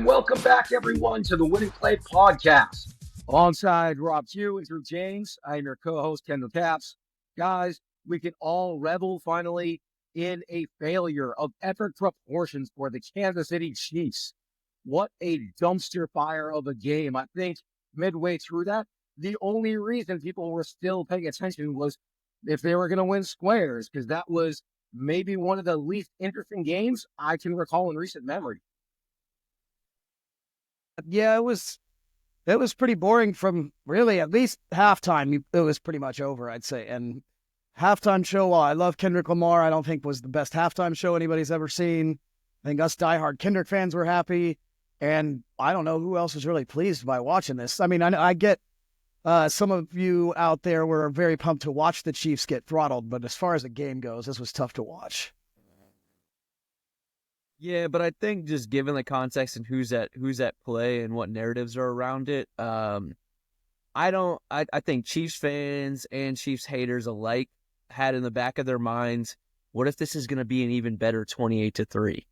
welcome back, everyone, to the Winning Play Podcast. Alongside Robb Hue and Drew James, I am your co-host, Kendall Capps. Guys, we can all revel finally in a failure of epic proportions for the Kansas City Chiefs. What a dumpster fire of a game. I think midway through that, the only reason people were still paying attention was if they were going to win squares, because that was maybe one of the least interesting games I can recall in recent memory. Yeah, it was pretty boring from really at least halftime. It was pretty much over, I'd say. And halftime show, while I love Kendrick Lamar, I don't think was the best halftime show anybody's ever seen. I think us diehard Kendrick fans were happy, and I don't know who else was really pleased by watching this. I mean, I get some of you out there were very pumped to watch the Chiefs get throttled, but as far as the game goes, this was tough to watch. Yeah, but I think just given the context and who's at play and what narratives are around it, I think Chiefs fans and Chiefs haters alike had in the back of their minds, what if this is going to be an even better 28-3?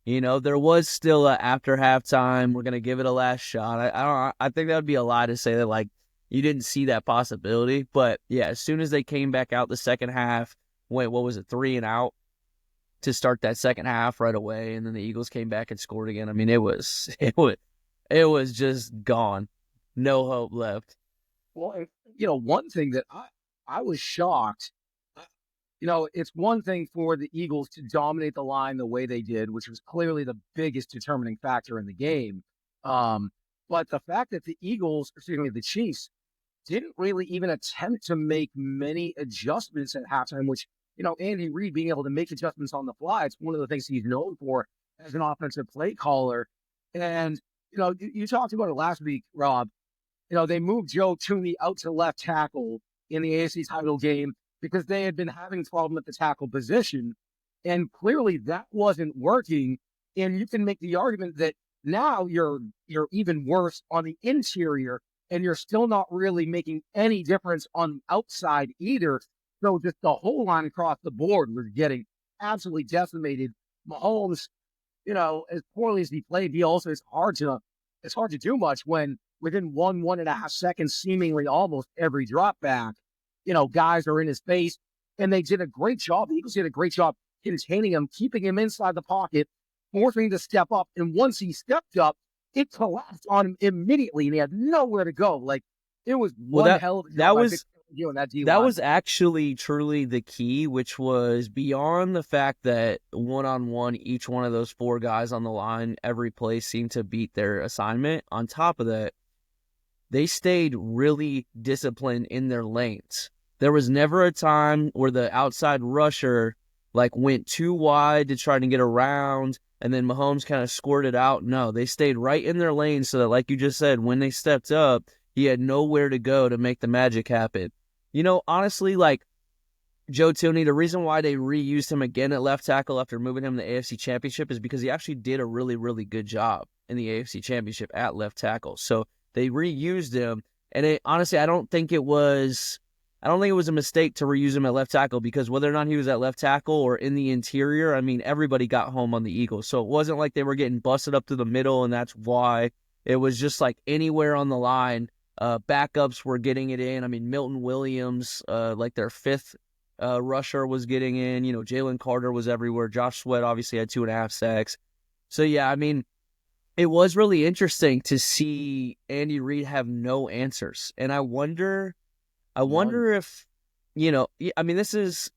You know, there was still after halftime, we're going to give it a last shot. I think that would be a lie to say that like you didn't see that possibility, but yeah, as soon as they came back out the second half, what was it, 3 and out to start that second half right away, and then the Eagles came back and scored again. I mean, it was just gone, no hope left. Well, one thing that I was shocked. It's one thing for the Eagles to dominate the line the way they did, which was clearly the biggest determining factor in the game. But the fact that the Chiefs, didn't really even attempt to make many adjustments at halftime, which, Andy Reid being able to make adjustments on the fly, it's one of the things he's known for as an offensive play caller. And, you talked about it last week, Rob. They moved Joe Tooney out to left tackle in the AFC title game because they had been having a problem at the tackle position. And clearly that wasn't working. And you can make the argument that now you're even worse on the interior, and you're still not really making any difference on the outside either. So just the whole line across the board was getting absolutely decimated. Mahomes, as poorly as he played, it's hard to do much when within 1.5 seconds, seemingly almost every drop back, guys are in his face, and they did a great job. The Eagles did a great job containing him, keeping him inside the pocket, forcing him to step up. And once he stepped up, it collapsed on him immediately, and he had nowhere to go. Like, it was hell of a job. That was actually truly the key, which was beyond the fact that one-on-one, each one of those 4 guys on the line, every play seemed to beat their assignment. On top of that, they stayed really disciplined in their lanes. There was never a time where the outside rusher went too wide to try to get around, and then Mahomes kind of squirted out. No, they stayed right in their lane so that, like you just said, when they stepped up, he had nowhere to go to make the magic happen. Honestly, Joe Tooney, the reason why they reused him again at left tackle after moving him to the AFC Championship is because he actually did a really, really good job in the AFC Championship at left tackle. So they reused him, and honestly, I don't think it was a mistake to reuse him at left tackle, because whether or not he was at left tackle or in the interior, I mean, everybody got home on the Eagles. So it wasn't like they were getting busted up to the middle, and that's why. It was just anywhere on the line. Backups were getting it in. I mean, Milton Williams, their 5th rusher, was getting in. Jalen Carter was everywhere. Josh Sweat obviously had 2.5 sacks. So, yeah, I mean, it was really interesting to see Andy Reid have no answers. And I wonder if, this is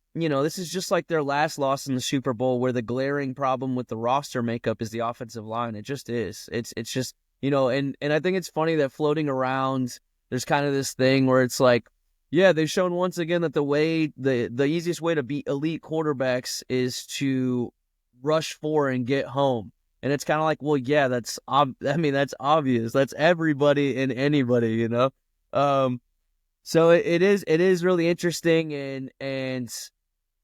just like their last loss in the Super Bowl, where the glaring problem with the roster makeup is the offensive line. It just is. It's just, and I think it's funny that floating around, there's kind of this thing where it's like, yeah, they've shown once again that the easiest way to beat elite quarterbacks is to rush 4 and get home. And it's kind of like, well, yeah, that's obvious. That's everybody and anybody, So it is really interesting, and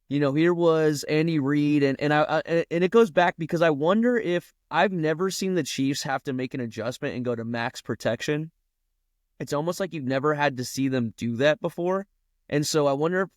here was Andy Reid, and it goes back because I wonder if I've never seen the Chiefs have to make an adjustment and go to max protection. It's almost like you've never had to see them do that before, and so I wonder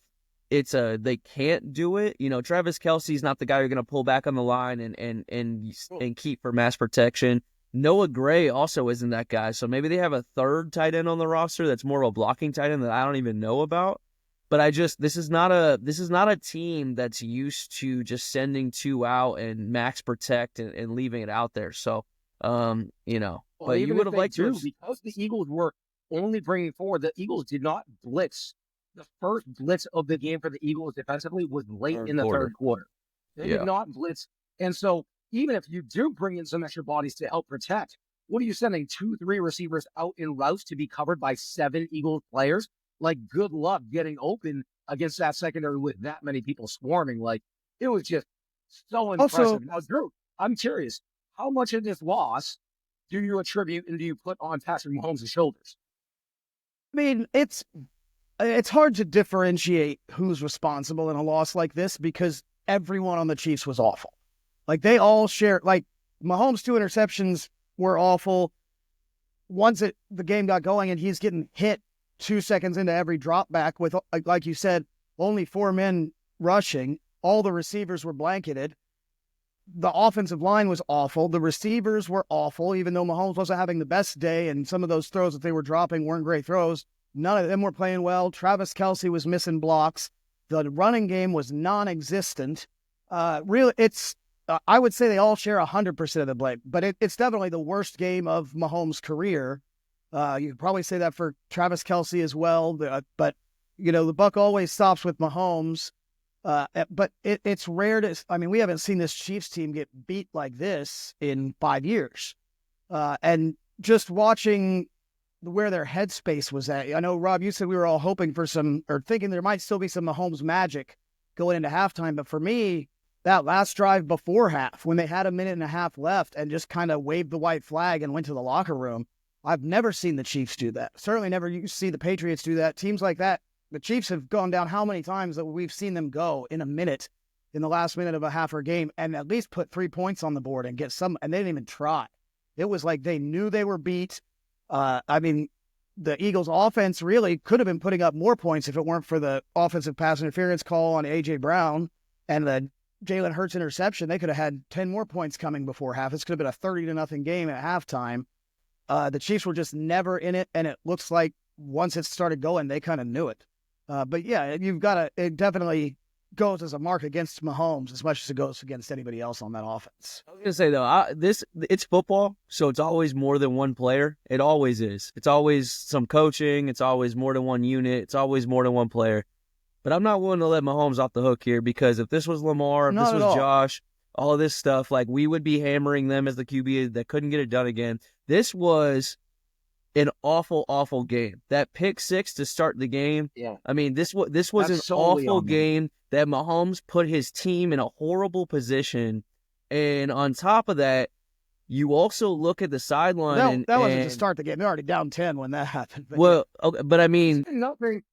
if they can't do it. Travis Kelce's not the guy you're going to pull back on the line and keep for mass protection. Noah Gray also isn't that guy. So maybe they have a third tight end on the roster that's more of a blocking tight end that I don't even know about. But this is not a team that's used to just sending two out and max protect and leaving it out there. So, but you would have liked to, because the Eagles were only bringing forward. The Eagles did not blitz. The first blitz of the game for the Eagles defensively was late in the third quarter. They did not blitz, and so even if you do bring in some extra bodies to help protect, what are you sending 2-3 receivers out in routes to be covered by 7 Eagles players? Like, good luck getting open against that secondary with that many people swarming. Like, it was just so impressive. Also, now, Drew, I'm curious, how much of this loss do you attribute and do you put on Patrick Mahomes' shoulders? I mean, it's hard to differentiate who's responsible in a loss like this because everyone on the Chiefs was awful. Like, they all share, like, Mahomes' 2 interceptions were awful. Once the game got going and he's getting hit 2 seconds into every drop back with, like you said, only 4 men rushing. All the receivers were blanketed. The offensive line was awful. The receivers were awful, even though Mahomes wasn't having the best day and some of those throws that they were dropping weren't great throws. None of them were playing well. Travis Kelce was missing blocks. The running game was non-existent. Really, I would say they all share 100% of the blame, but it's definitely the worst game of Mahomes' career. You could probably say that for Travis Kelce as well, but the buck always stops with Mahomes. But it's rare we haven't seen this Chiefs team get beat like this in 5 years. And just watching where their headspace was at. I know, Rob, you said we were all hoping for thinking there might still be some Mahomes magic going into halftime. But for me, that last drive before half, when they had a minute and a half left and just kind of waved the white flag and went to the locker room, I've never seen the Chiefs do that. Certainly never see the Patriots do that. Teams like that, the Chiefs have gone down how many times that we've seen them go in a minute, in the last minute of a half or game, and at least put 3 points on the board and get some, and they didn't even try. It was like they knew they were beat. The Eagles offense really could have been putting up more points if it weren't for the offensive pass interference call on A.J. Brown and the Jalen Hurts interception. They could have had 10 more points coming before half. This could have been a 30-0 game at halftime. The Chiefs were just never in it, and it looks like once it started going, they kind of knew it. But yeah, it definitely goes as a mark against Mahomes as much as it goes against anybody else on that offense. I was going to say, though, it's football, so it's always more than one player. It always is. It's always some coaching. It's always more than one unit. It's always more than one player. But I'm not willing to let Mahomes off the hook here because if this was Lamar, if this was Josh, all of this stuff, like, we would be hammering them as the QB that couldn't get it done again. This was an awful, awful game. That pick 6 to start the game. Yeah. I mean, this was an awful game that Mahomes put his team in a horrible position. And on top of that, you also look at the sideline. That wasn't to start the game. They're already down 10 when that happened. But I mean, nothing.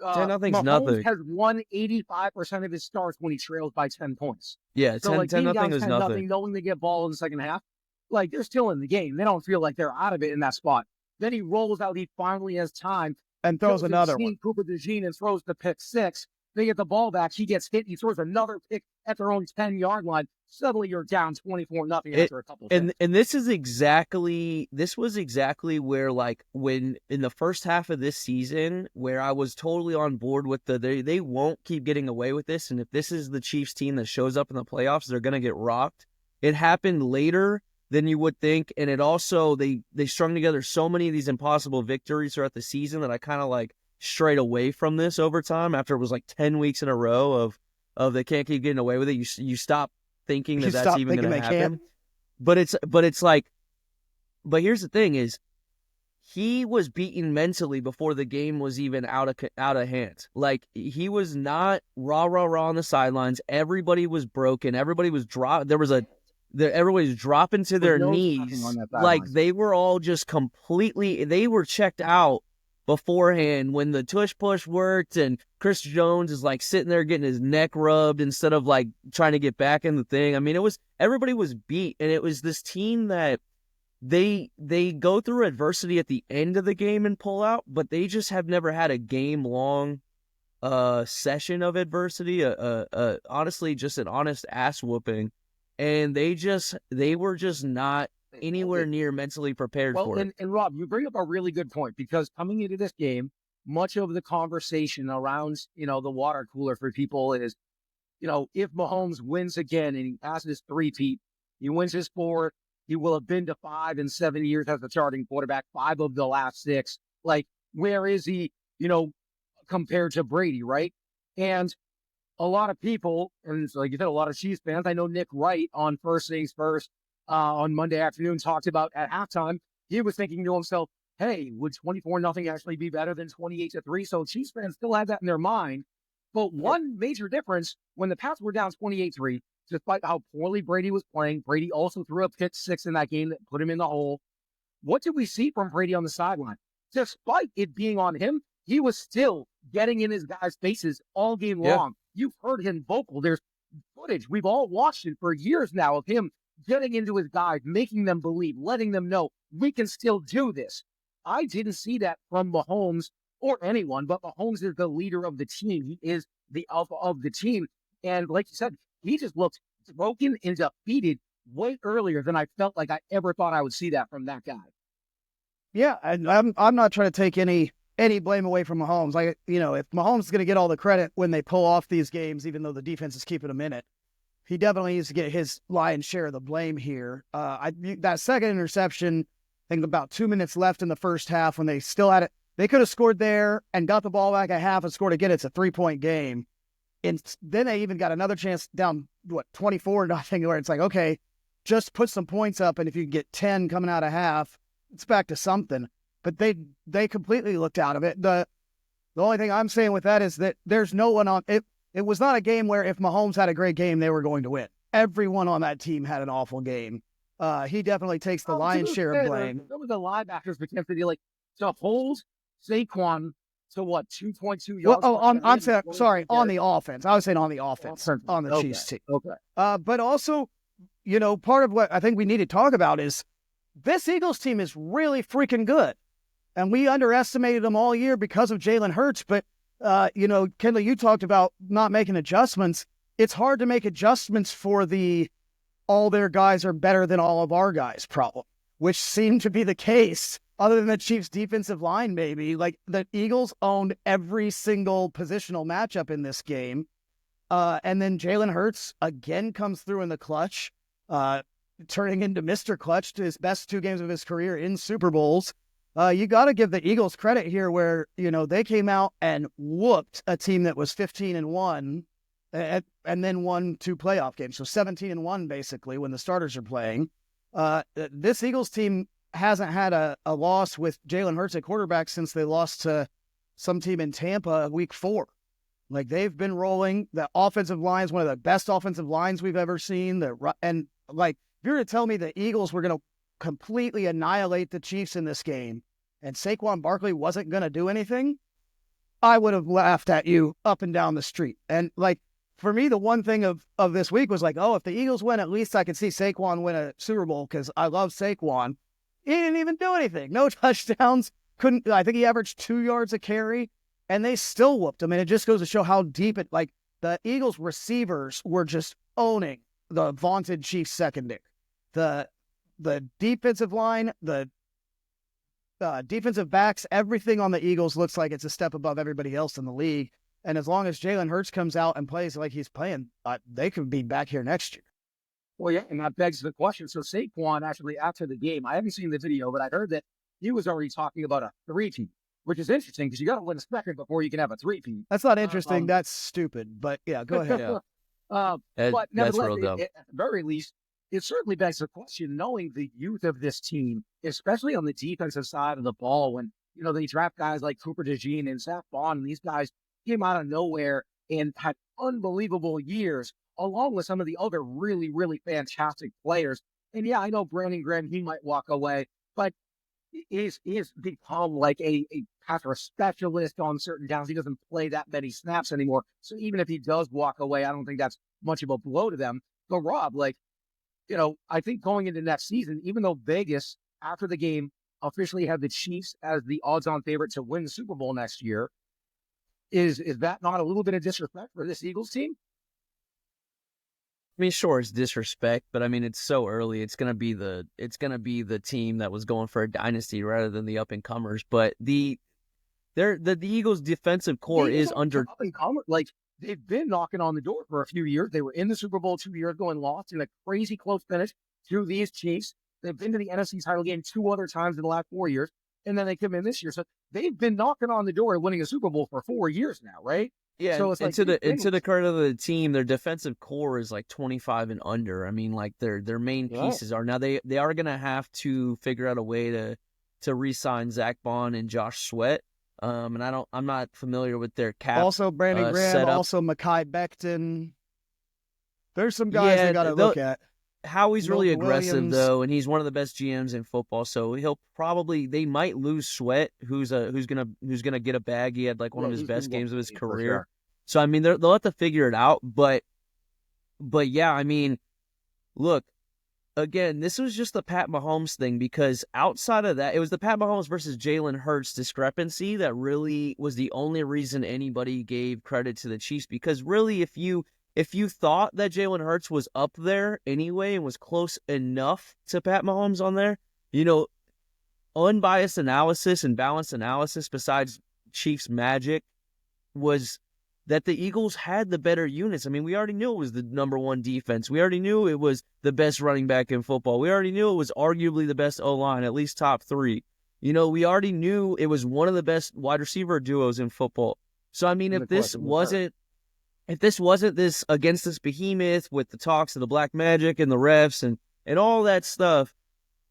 10-0's Mahomes nothing. Has won 85% of his starts when he trails by 10 points. Yeah, so 10-0 is nothing. Knowing they get ball in the second half, like, they're still in the game. They don't feel like they're out of it in that spot. Then he rolls out. He finally has time and throws another one. Cooper DeJean and throws the pick 6. They get the ball back. He gets hit. He throws another pick at their own 10-yard line. Suddenly you're down 24-0 after a couple of and this was exactly where, like, when in the first half of this season, where I was totally on board with they won't keep getting away with this, and if this is the Chiefs team that shows up in the playoffs, they're gonna get rocked. It happened later than you would think, and it also they strung together so many of these impossible victories throughout the season that I kind of like strayed away from this over time after it was like 10 weeks in a row of they can't keep getting away with it. You stop thinking that's even going to happen. But here's the thing is, he was beaten mentally before the game was even out of hand. Like, he was not rah on the sidelines. Everybody was broken. Everybody was everybody's dropping to their knees. Like, they were all just they were checked out beforehand when the tush push worked and Chris Jones is like sitting there getting his neck rubbed instead of like trying to get back in the thing. I mean, everybody was beat, and it was this team that they go through adversity at the end of the game and pull out, but they just have never had a game-long session of adversity, honestly, just an honest ass whooping. and they were just not anywhere near mentally prepared for it. And Rob, you bring up a really good point, because coming into this game, much of the conversation around, the water cooler for people is, if Mahomes wins again and he passes three-peat, he wins his fourth, he will have been to 5 and 7 years as a starting quarterback, 5 of the last 6. Like, where is he, compared to Brady, right? And a lot of people, and it's like you said, a lot of Chiefs fans, I know Nick Wright on First Things First on Monday afternoon talked about at halftime, he was thinking to himself, hey, would 24-0 actually be better than 28-3? So Chiefs fans still had that in their mind. But one major difference, when the Pats were down 28-3, despite how poorly Brady was playing, Brady also threw a pick 6 in that game that put him in the hole. What did we see from Brady on the sideline? Despite it being on him, he was still getting in his guys' faces all game long. You've heard him vocal. There's footage. We've all watched it for years now of him getting into his guys, making them believe, letting them know we can still do this. I didn't see that from Mahomes or anyone, but Mahomes is the leader of the team. He is the alpha of the team. And like you said, he just looked broken and defeated way earlier than I felt like I ever thought I would see that from that guy. Yeah, and I'm not trying to take any blame away from Mahomes. Like, if Mahomes is going to get all the credit when they pull off these games, even though the defense is keeping him in it, he definitely needs to get his lion's share of the blame here. That second interception, I think about 2 minutes left in the first half when they still had it. They could have scored there and got the ball back at half and scored again. It's a 3-point game. And then they even got another chance down, 24-0, where it's like, okay, just put some points up, and if you get 10 coming out of half, it's back to something. But they completely looked out of it. The only thing I'm saying with that is that there's no one on it. It was not a game where if Mahomes had a great game, they were going to win. Everyone on that team had an awful game. He definitely takes the lion's share of blame. Some of the linebackers attempted to hold Saquon to 2.2 yards. I'm saying, sorry, on the offense. I was saying on the offense, on the Chiefs team. Okay. But also, part of what I think we need to talk about is this Eagles team is really freaking good. And we underestimated them all year because of Jalen Hurts. But, Kendall, you talked about not making adjustments. It's hard to make adjustments for all their guys are better than all of our guys problem, which seemed to be the case. Other than the Chiefs' defensive line, maybe. Like, the Eagles owned every single positional matchup in this game. And then Jalen Hurts again comes through in the clutch, turning into Mr. Clutch to his best 2 games of his career in Super Bowls. You got to give the Eagles credit here where, they came out and whooped a team that was 15-1 and then won 2 playoff games. So 17-1, basically, when the starters are playing. This Eagles team hasn't had a loss with Jalen Hurts at quarterback since they lost to some team in Tampa week 4. Like, they've been rolling. The offensive line is one of the best offensive lines we've ever seen. And if you were to tell me the Eagles were going to completely annihilate the Chiefs in this game and Saquon Barkley wasn't going to do anything, I would have laughed at you up and down the street. And for me, the one thing of this week was if the Eagles win, at least I could see Saquon win a Super Bowl because I love Saquon. He didn't even do anything. No touchdowns. I think he averaged 2 yards a carry, and they still whooped him. And it just goes to show how deep the Eagles receivers were just owning the vaunted Chiefs secondary. The defensive line, the defensive backs, everything on the Eagles looks like it's a step above everybody else in the league. And as long as Jalen Hurts comes out and plays like he's playing, they could be back here next year. Well, yeah, and that begs the question. So Saquon, actually, after the game, I haven't seen the video, but I heard that he was already talking about a 3-peat, which is interesting because you got to win a second before you can have a 3-peat. That's not interesting. That's stupid. But yeah, go ahead. But that's real dumb. At the very least, it certainly begs the question, knowing the youth of this team, especially on the defensive side of the ball, when they draft guys like Cooper DeJean and Zach Bond, and these guys came out of nowhere and had unbelievable years, along with some of the other really, really fantastic players. And yeah, I know Brandon Graham, he might walk away, but he's become like a pass rush specialist on certain downs. He doesn't play that many snaps anymore. So even if he does walk away, I don't think that's much of a blow to them. But Rob, I think going into next season, even though Vegas, after the game, officially had the Chiefs as the odds-on favorite to win the Super Bowl next year, is that not a little bit of disrespect for this Eagles team? I mean, sure, it's disrespect, but I mean, it's so early. It's gonna be the team that was going for a dynasty rather than the up and comers. But the Eagles' defensive core is under up and comers. Like, they've been knocking on the door for a few years. They were in the Super Bowl 2 years ago and lost in a crazy close finish to these Chiefs. They've been to the NFC title game 2 other times in the last 4 years, and then they come in this year. So they've been knocking on the door and winning a Super Bowl for 4 years now, right? Yeah, so it's and like to the credit of the team, their defensive core is like 25 and under. I mean, like their main pieces are now they are gonna have to figure out a way to re-sign Zach Bond and Josh Sweat. And I'm not familiar with their cap. Also Brandon Graham, setup. also Mekhi Becton. There's some guys they got to look at. Howie's really aggressive Williams. though, and he's one of the best GMs in football. So they might lose Sweat, who's gonna get a bag. He had like one of his best games of his career. Sure. So I mean, they'll have to figure it out. But yeah, I mean, look, again, this was just the Pat Mahomes thing, because outside of that, it was the Pat Mahomes versus Jalen Hurts discrepancy that really was the only reason anybody gave credit to the Chiefs. Because really, if you thought that Jalen Hurts was up there anyway and was close enough to Pat Mahomes on there, unbiased analysis and balanced analysis besides Chiefs magic was that the Eagles had the better units. I mean, we already knew it was the number 1 defense. We already knew it was the best running back in football. We already knew it was arguably the best O-line, at least top 3. We already knew it was one of the best wide receiver duos in football. So, I mean, if this wasn't this against this behemoth with the talks of the black magic and the refs and all that stuff,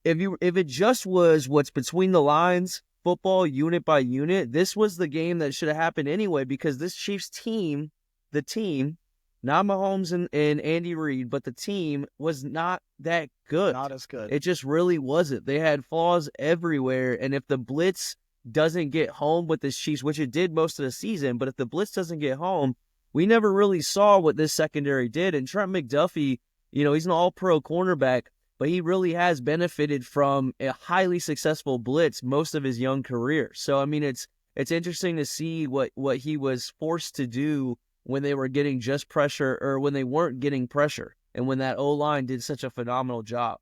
if it just was what's between the lines, football unit by unit, this was the game that should have happened anyway, because this Chiefs team, not Mahomes and Andy Reid, but the team was not that good. Not as good. It just really wasn't. They had flaws everywhere, and if the blitz doesn't get home with this Chiefs, which it did most of the season, but if the blitz doesn't get home, we never really saw what this secondary did. And Trent McDuffie, he's an all-pro cornerback, but he really has benefited from a highly successful blitz most of his young career. So, I mean, it's interesting to see what he was forced to do when they were getting just pressure, or when they weren't getting pressure, and when that O-line did such a phenomenal job.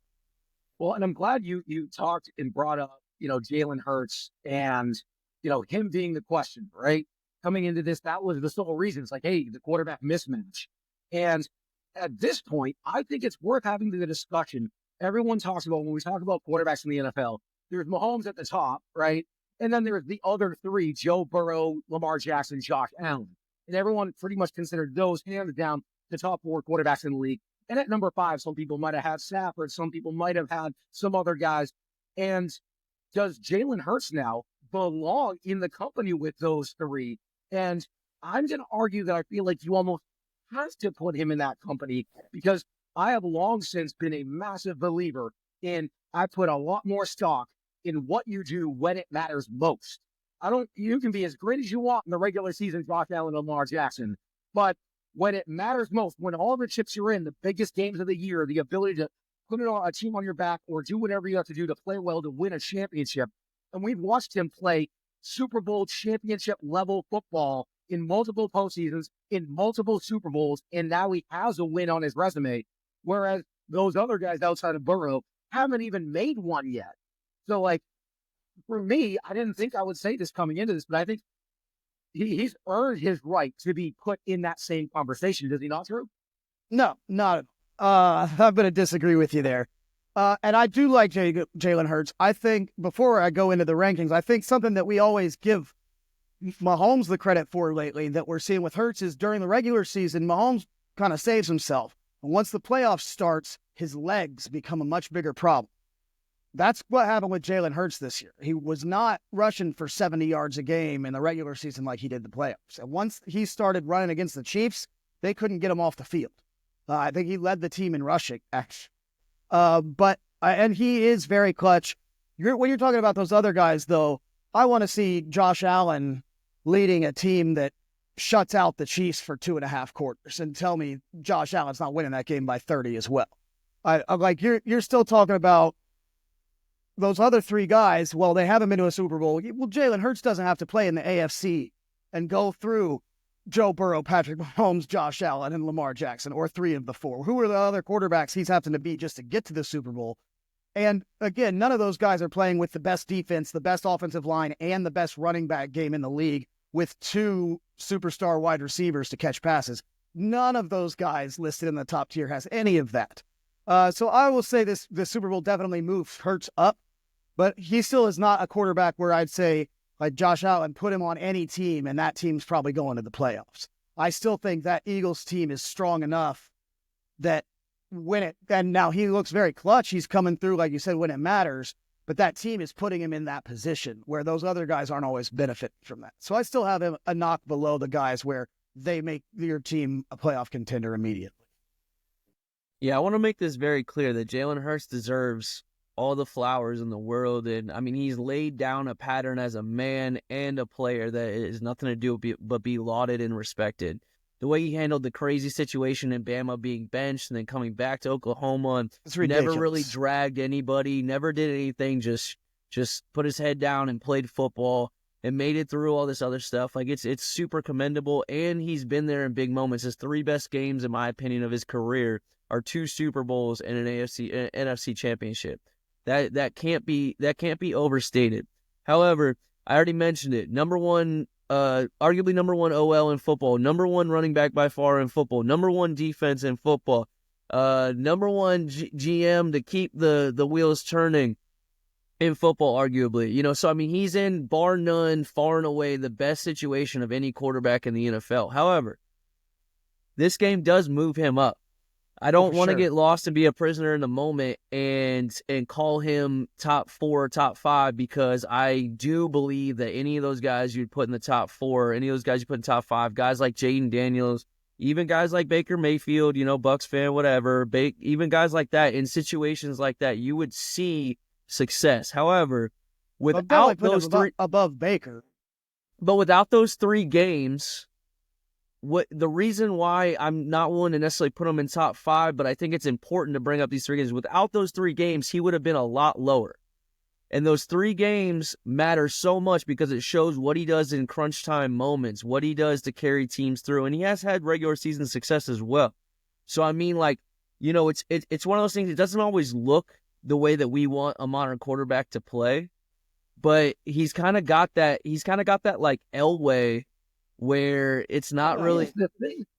Well, and I'm glad you talked and brought up, Jalen Hurts and, him being the question, right? Coming into this, that was the sole reason. It's like, hey, the quarterback mismatch. And at this point, I think it's worth having the discussion. Everyone talks about, when we talk about quarterbacks in the NFL, there's Mahomes at the top, right? And then there's the other 3, Joe Burrow, Lamar Jackson, Josh Allen. And everyone pretty much considered those hands down the top 4 quarterbacks in the league. And at number 5, some people might have had Stafford, some people might have had some other guys. And does Jalen Hurts now belong in the company with those 3? And I'm going to argue that I feel like you almost have to put him in that company, because I have long since been a massive believer in, I put a lot more stock in what you do when it matters most. You can be as great as you want in the regular season, Josh Allen and Lamar Jackson, but when it matters most, when all the chips you're in, the biggest games of the year, the ability to put it on a team on your back or do whatever you have to do to play well to win a championship. And we've watched him play Super Bowl championship level football in multiple postseasons, in multiple Super Bowls, and now he has a win on his resume. Whereas those other guys outside of Burrow haven't even made one yet. So, like, for me, I didn't think I would say this coming into this, but I think he's earned his right to be put in that same conversation. Does he not, Drew? No, not. I'm going to disagree with you there. And I do like Jalen Hurts. I think, before I go into the rankings, I think something that we always give Mahomes the credit for lately that we're seeing with Hurts is, during the regular season, Mahomes kind of saves himself. And once the playoffs starts, his legs become a much bigger problem. That's what happened with Jalen Hurts this year. He was not rushing for 70 yards a game in the regular season like he did the playoffs. And once he started running against the Chiefs, they couldn't get him off the field. I think he led the team in rushing, actually. And he is very clutch. When you're talking about those other guys, though, I want to see Josh Allen leading a team that shuts out the Chiefs for 2.5 quarters, and tell me Josh Allen's not winning that game by 30 as well. I'm like, you're still talking about those other 3 guys. Well, they haven't been to a Super Bowl. Well, Jalen Hurts doesn't have to play in the AFC and go through Joe Burrow, Patrick Mahomes, Josh Allen, and Lamar Jackson, or 3 of the 4. Who are the other quarterbacks he's having to beat just to get to the Super Bowl? And again, none of those guys are playing with the best defense, the best offensive line, and the best running back game in the league with 2 superstar wide receivers to catch passes. None of those guys listed in the top tier has any of that. So I will say this Super Bowl definitely moved Hurts up, but he still is not a quarterback where I'd say, like Josh Allen, put him on any team, and that team's probably going to the playoffs. I still think that Eagles team is strong enough that and now he looks very clutch. He's coming through, like you said, when it matters, but that team is putting him in that position where those other guys aren't always benefiting from that. So I still have him a knock below the guys where they make your team a playoff contender immediately. Yeah, I want to make this very clear that Jalen Hurts deserves all the flowers in the world. And, I mean, he's laid down a pattern as a man and a player that is nothing to do but be lauded and respected. The way he handled the crazy situation in Bama being benched and then coming back to Oklahoma and never really dragged anybody, never did anything, just put his head down and played football and made it through all this other stuff. Like, it's super commendable, and he's been there in big moments. His 3 best games, in my opinion, of his career are 2 Super Bowls and an NFC championship. That can't be overstated. However, I already mentioned it. Arguably number 1 OL in football, number 1 running back by far in football, number 1 defense in football, number 1 GM to keep the wheels turning in football, arguably. So I mean, he's in, bar none, far and away the best situation of any quarterback in the NFL. However, this game does move him up. I don't want to get lost and be a prisoner in the moment and call him top 4, top 5, because I do believe that any of those guys you'd put in the top 4, any of those guys you put in top 5, guys like Jaden Daniels, even guys like Baker Mayfield, Bucks fan, whatever, even guys like that, in situations like that, you would see success. However, without those 3 above Baker, but without those 3 games, the reason why I'm not willing to necessarily put him in top 5, but I think it's important to bring up these 3 games. Without those 3 games, he would have been a lot lower. And those 3 games matter so much because it shows what he does in crunch time moments, what he does to carry teams through. And he has had regular season success as well. So, I mean, it's one of those things. It doesn't always look the way that we want a modern quarterback to play, but he's kind of got that like Elway, where it's not really.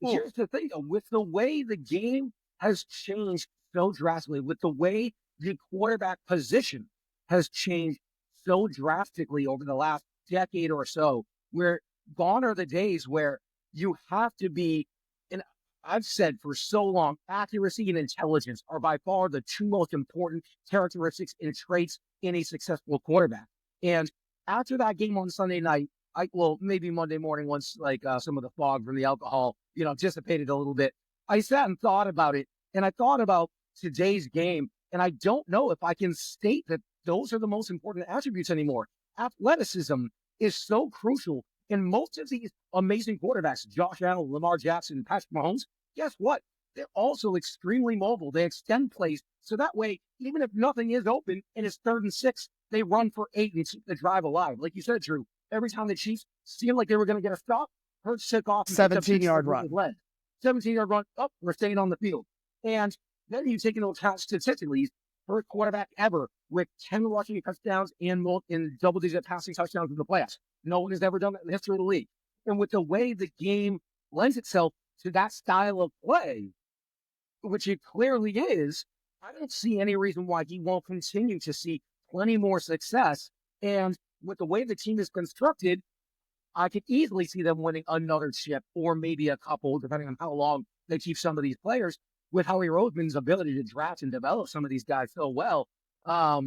Here's the thing, though, with the way the game has changed so drastically, with the way the quarterback position has changed so drastically over the last decade or so, where gone are the days where you have to be, and I've said for so long, accuracy and intelligence are by far the 2 most important characteristics and traits in a successful quarterback. And after that game on Sunday night, maybe Monday morning, once some of the fog from the alcohol, dissipated a little bit, I sat and thought about it, and I thought about today's game, and I don't know if I can state that those are the most important attributes anymore. Athleticism is so crucial, and most of these amazing quarterbacks, Josh Allen, Lamar Jackson, Patrick Mahomes, guess what? They're also extremely mobile. They extend plays, so that way, even if nothing is open and it's 3rd and 6, they run for 8 and keep the drive alive. Like you said, Drew, every time the Chiefs seemed like they were going to get a stop, Hurts took off 17-yard run. 17-yard run. Oh, we're staying on the field. And then you take into account statistically, he's first quarterback ever with 10 rushing touchdowns and in double-digit passing touchdowns in the playoffs. No one has ever done that in the history of the league. And with the way the game lends itself to that style of play, which it clearly is, I don't see any reason why he won't continue to see plenty more success. And with the way the team is constructed, I could easily see them winning another chip or maybe a couple, depending on how long they keep some of these players, with Howie Roseman's ability to draft and develop some of these guys so well. I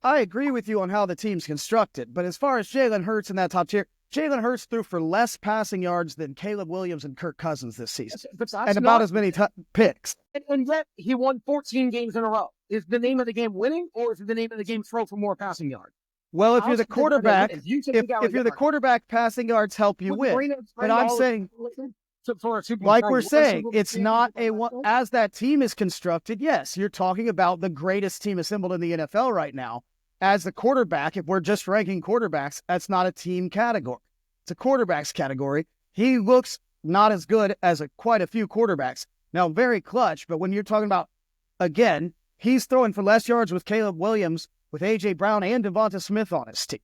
agree with you on how the team's constructed, but as far as Jalen Hurts in that top tier, Jalen Hurts threw for less passing yards than Caleb Williams and Kirk Cousins this season, and about as many picks. And yet he won 14 games in a row. Is the name of the game winning, or is the name of the game throw for more passing yards? Well, if you're the quarterback, if you're the quarterback, passing yards help you win. But I'm saying, like we're saying, it's not as that team is constructed. Yes, you're talking about the greatest team assembled in the NFL right now. As the quarterback, if we're just ranking quarterbacks, that's not a team category. It's a quarterback's category. he looks not as good as quite a few quarterbacks. Now, very clutch, but when you're talking about, again, he's throwing for less yards with Caleb Williams, with A.J. Brown, and Devonta Smith on his team.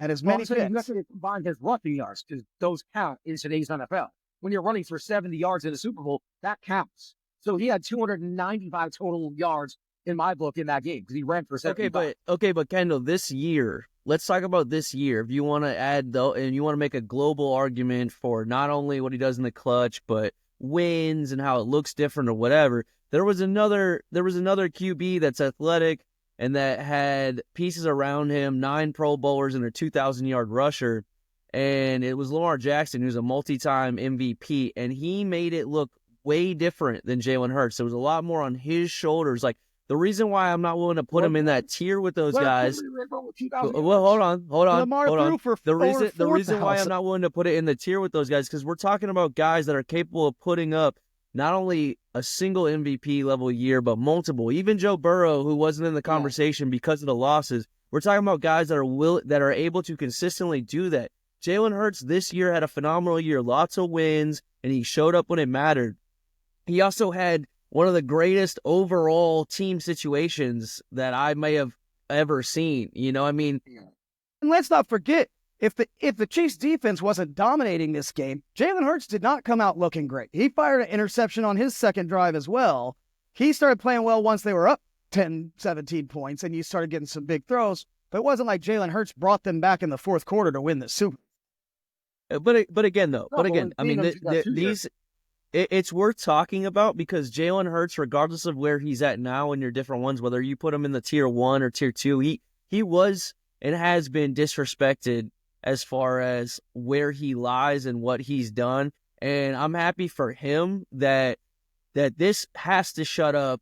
And as many you have to combine his rushing yards because those count in today's NFL. When you're running for 70 yards in the Super Bowl, that counts. So he had 295 total yards in my book in that game because he ran for 75. But Kendall, this year, let's talk about this year. If you want to add though, and you want to make a global argument for not only what he does in the clutch, but wins and how it looks different or whatever. There was another QB that's athletic and that had pieces around him, 9 Pro Bowlers and a 2,000-yard rusher, and it was Lamar Jackson, who's a multi-time MVP, and he made it look way different than Jalen Hurts. There was a lot more on his shoulders. Like, the reason why I'm not willing to put him in that tier with those guys. Well, hold on. Lamar threw for the reason why I'm not willing to put it in the tier with those guys, because we're talking about guys that are capable of putting up not only a single MVP level year, but multiple. Even Joe Burrow, who wasn't in the conversation because of the losses, we're talking about guys that are able to consistently do that. Jalen Hurts this year had a phenomenal year, lots of wins, and he showed up when it mattered. He also had one of the greatest overall team situations that I may have ever seen. You know, I mean, and let's not forget, if the Chiefs defense wasn't dominating this game, Jalen Hurts did not come out looking great. He fired an interception on his second drive as well. He started playing well once they were up 10, 17 points, and you started getting some big throws. But it wasn't like Jalen Hurts brought them back in the fourth quarter to win the Super Bowl. But again, I mean, it's worth talking about because Jalen Hurts, regardless of where he's at now in your different ones, whether you put him in the tier 1 or tier 2, he was and has been disrespected as far as where he lies and what he's done. And I'm happy for him that this has to shut up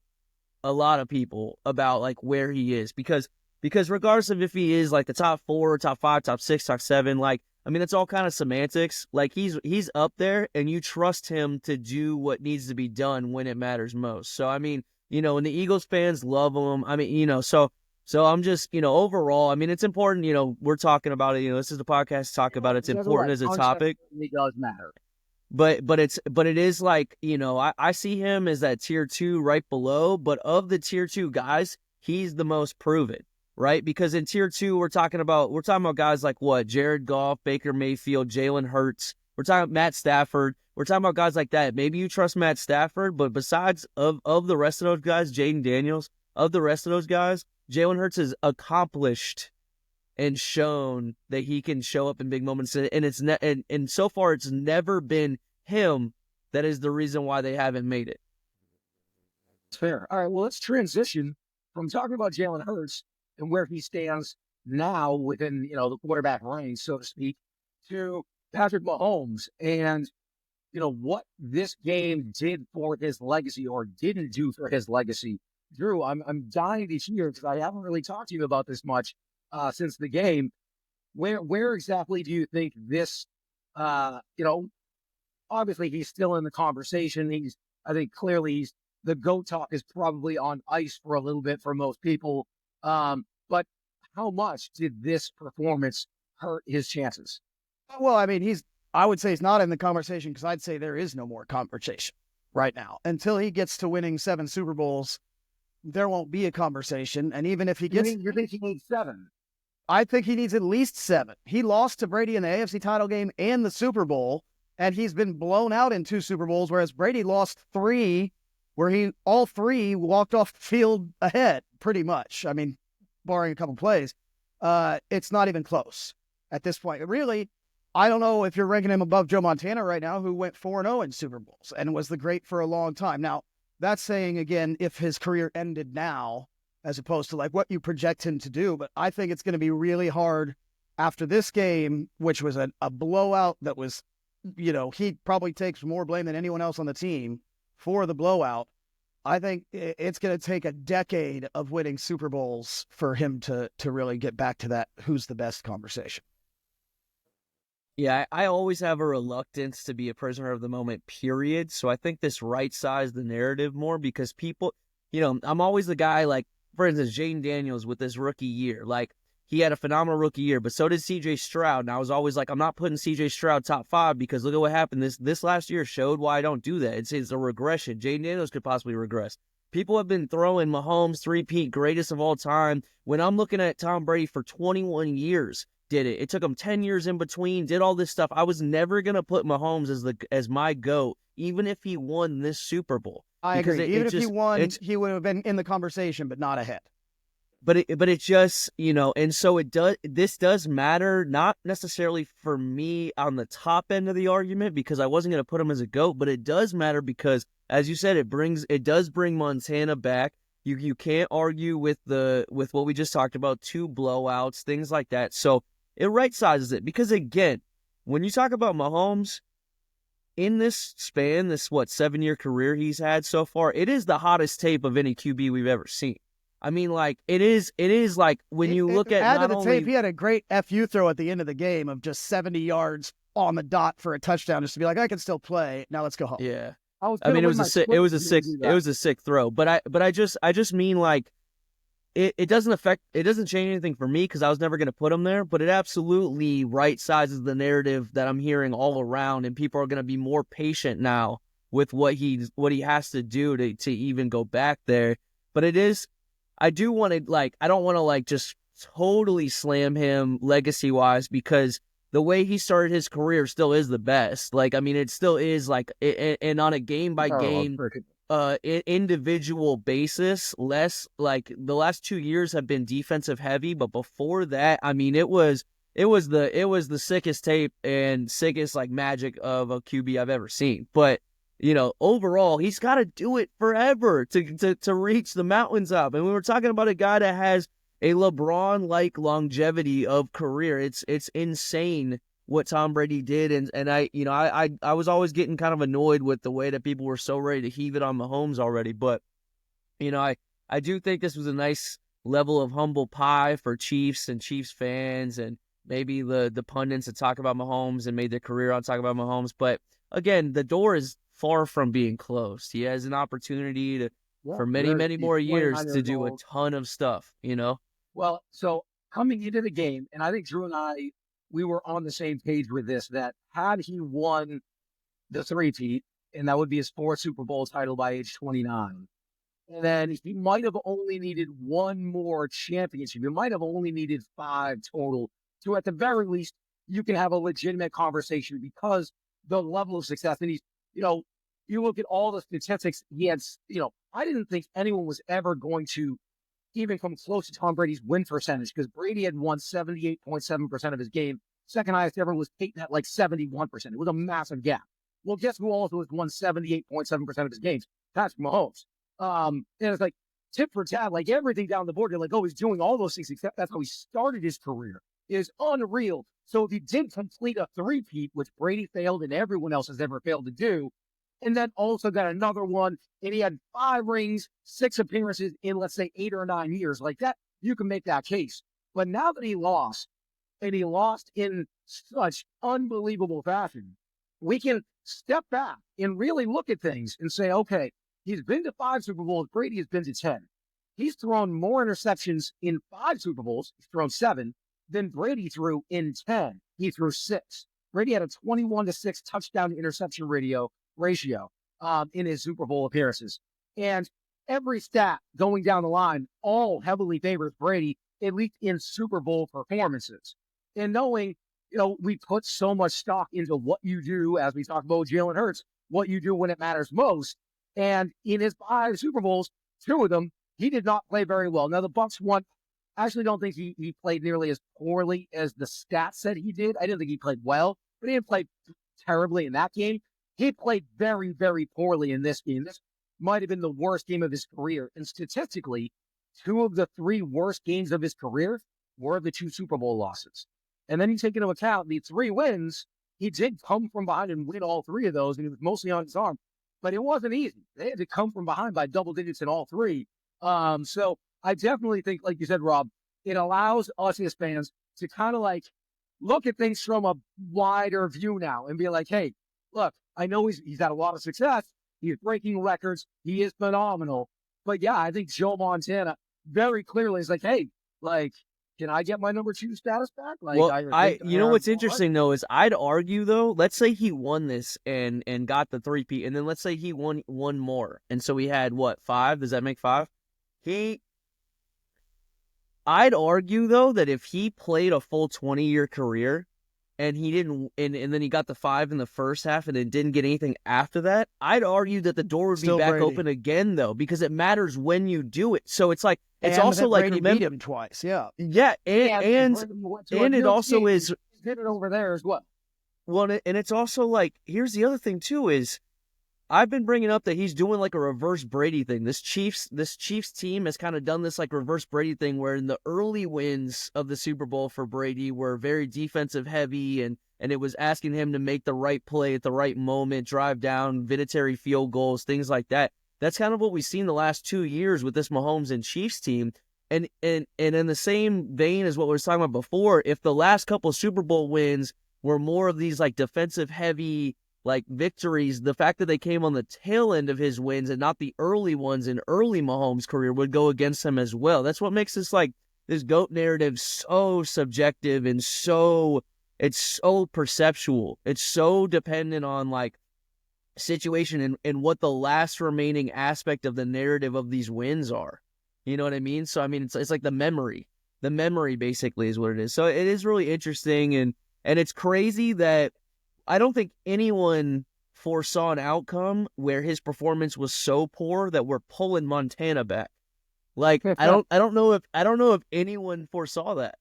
a lot of people about like where he is, because regardless of if he is like the top 4, top 5, top 6, top 7, like, I mean, it's all kind of semantics. Like, he's up there, and you trust him to do what needs to be done when it matters most. So, I mean, you know, and the Eagles fans love him. I mean, you know, so I'm just, you know, overall, I mean, it's important, you know, we're talking about it, you know, this is the podcast to talk about it. It's important as a topic. It does matter. But it is like, you know, I see him as that tier 2 right below, but of the tier 2 guys, he's the most proven. Right? Because in tier 2, we're talking about guys like what? Jared Goff, Baker Mayfield, Jalen Hurts. We're talking about Matt Stafford. We're talking about guys like that. Maybe you trust Matt Stafford, but besides of the rest of those guys, Jaden Daniels, of the rest of those guys, Jalen Hurts has accomplished and shown that he can show up in big moments. And so far, it's never been him that is the reason why they haven't made it. It's fair. All right, well, let's transition from talking about Jalen Hurts and where he stands now within, you know, the quarterback range, so to speak, to Patrick Mahomes and, you know, what this game did for his legacy or didn't do for his legacy. Drew, I'm dying to hear because I haven't really talked to you about this much since the game. Where exactly do you think this, you know, obviously he's still in the conversation. I think clearly the GOAT talk is probably on ice for a little bit for most people. But how much did this performance hurt his chances? Well, I mean, I would say he's not in the conversation because I'd say there is no more conversation right now. Until he gets to winning 7 Super Bowls, there won't be a conversation. And even if he gets... You think he needs 7? I think he needs at least 7. He lost to Brady in the AFC title game and the Super Bowl, and he's been blown out in 2 Super Bowls, whereas Brady lost 3, where all 3 walked off the field ahead, pretty much. I mean, barring a couple plays. It's not even close at this point. Really, I don't know if you're ranking him above Joe Montana right now, who went 4-0 in Super Bowls and was the great for a long time. Now, that's saying, again, if his career ended now, as opposed to like what you project him to do. But I think it's going to be really hard after this game, which was a blowout that was, you know, he probably takes more blame than anyone else on the team for the blowout. I think it's going to take a decade of winning Super Bowls for him to really get back to that who's the best conversation. Yeah, I always have a reluctance to be a prisoner of the moment, period. So I think this right-sized the narrative more because people, you know, I'm always the guy like, for instance, Jaden Daniels with this rookie year. Like, he had a phenomenal rookie year, but so did C.J. Stroud. And I was always like, I'm not putting C.J. Stroud top 5 because look at what happened. This last year showed why I don't do that. It's a regression. Jaden Daniels could possibly regress. People have been throwing Mahomes three-peat greatest of all time. When I'm looking at Tom Brady for 21 years, did it. It took him 10 years in between, did all this stuff. I was never going to put Mahomes as my GOAT, even if he won this Super Bowl. I agree. Even if he won, he would have been in the conversation, but not ahead. But it just, and so this does matter, not necessarily for me on the top end of the argument, because I wasn't going to put him as a GOAT, but it does matter because, as you said, it does bring Montana back. You can't argue with what we just talked about, 2 blowouts, things like that. So it right sizes it, because again, when you talk about Mahomes, in this span, 7-year career he's had so far, it is the hottest tape of any QB we've ever seen. I mean, like, it is like when you look at add to the tape, he had a great FU throw at the end of the game of just 70 yards on the dot for a touchdown, just to be like, I can still play. Now let's go home. Yeah. I mean, it was a sick throw, but I just mean, like, it doesn't change anything for me because I was never going to put him there, but it absolutely right sizes the narrative that I'm hearing all around, and people are going to be more patient now with what he has to do to even go back there. But I do want to, like, I don't want to, like, just totally slam him legacy-wise, because the way he started his career still is the best. Like, I mean, it still is, like, and on a game-by-game, individual basis, less, like, the last 2 years have been defensive-heavy, but before that, I mean, it was the sickest tape and sickest, like, magic of a QB I've ever seen. But overall, he's got to do it forever to reach the mountains up. And we were talking about a guy that has a LeBron-like longevity of career. It's insane what Tom Brady did. And I was always getting kind of annoyed with the way that people were so ready to heave it on Mahomes already. But, I do think this was a nice level of humble pie for Chiefs and Chiefs fans, and maybe the pundits that talk about Mahomes and made their career on talking about Mahomes. But again, the door is far from being closed. He has an opportunity for many more years to do a ton of stuff, Well, so coming into the game, and I think Drew and I, we were on the same page with this, that had he won the three-peat, and that would be his 4th Super Bowl title by age 29, and then he might have only needed one more championship. He might have only needed 5 total to, at the very least, you can have a legitimate conversation, because the level of success, and he's, you look at all the statistics he had, I didn't think anyone was ever going to even come close to Tom Brady's win percentage, because Brady had won 78.7% of his game. Second highest ever was Peyton at like 71%. It was a massive gap. Well, guess who also has won 78.7% of his games? Patrick Mahomes. And it's like tip for tat, like everything down the board. You're like, oh, he's doing all those things, except that's how he started his career. Is unreal. So if he did complete a three-peat, which Brady failed and everyone else has ever failed to do, and then also got another one, and he had 5 rings, 6 appearances in, let's say, 8 or 9 years, like that, you can make that case. But now that he lost, and he lost in such unbelievable fashion, we can step back and really look at things and say, okay, he's been to 5 Super Bowls, Brady has been to 10. He's thrown more interceptions in 5 Super Bowls, he's thrown 7, than Brady threw in 10. He threw 6. Brady had a 21-6 touchdown to interception ratio in his Super Bowl appearances. And every stat going down the line all heavily favors Brady, at least in Super Bowl performances. And knowing, we put so much stock into what you do, as we talk about Jalen Hurts, what you do when it matters most. And in his 5 Super Bowls, 2 of them, he did not play very well. Now, the Bucs won. I actually don't think he played nearly as poorly as the stats said he did. I didn't think he played well, but he didn't play terribly in that game. He played very, very poorly in this game. This might have been the worst game of his career. And statistically, 2 of the 3 worst games of his career were the 2 Super Bowl losses. And then you take into account the 3 wins, he did come from behind and win all 3 of those, and it was mostly on his arm. But it wasn't easy. They had to come from behind by double digits in all 3. So I definitely think, like you said, Rob, it allows us as fans to kind of like look at things from a wider view now and be like, hey, look, I know he's had a lot of success. He's breaking records. He is phenomenal. But yeah, I think Joe Montana very clearly is like, hey, like, can I get my number 2 status back? Like, Well, I think you know what's interesting though is I'd argue though, let's say he won this and got the 3-peat, and then let's say he won one more, and so he had what, 5? Does that make 5? I'd argue though that if he played a full 20-year career and he didn't, and then he got the 5 in the first half and then didn't get anything after that, I'd argue that the door would Still be back Brady. open again though, because it matters when you do it. So it's like, it's And also that like, Brady remember, beat him twice. Yeah. yeah, and it also is, hit it over there as well. well, and it's also like, here's the other thing too is, I've been bringing up that he's doing like a reverse Brady thing. This Chiefs team has kind of done this like reverse Brady thing, where in the early wins of the Super Bowl for Brady were very defensive heavy, and it was asking him to make the right play at the right moment, drive down, vinatieri field goals, things like that. That's kind of what we've seen the last 2 years with this Mahomes and Chiefs team. And in the same vein as what we were talking about before, if the last couple Super Bowl wins were more of these like defensive heavy like victories, the fact that they came on the tail end of his wins and not the early ones in early Mahomes' career would go against him as well. That's what makes this like this GOAT narrative so subjective and it's so perceptual. It's so dependent on like situation and what the last remaining aspect of the narrative of these wins are. You know what I mean? So I mean it's like the memory basically is what it is. So it is really interesting, and it's crazy that I don't think anyone foresaw an outcome where his performance was so poor that we're pulling Montana back. Like I don't know if anyone foresaw that.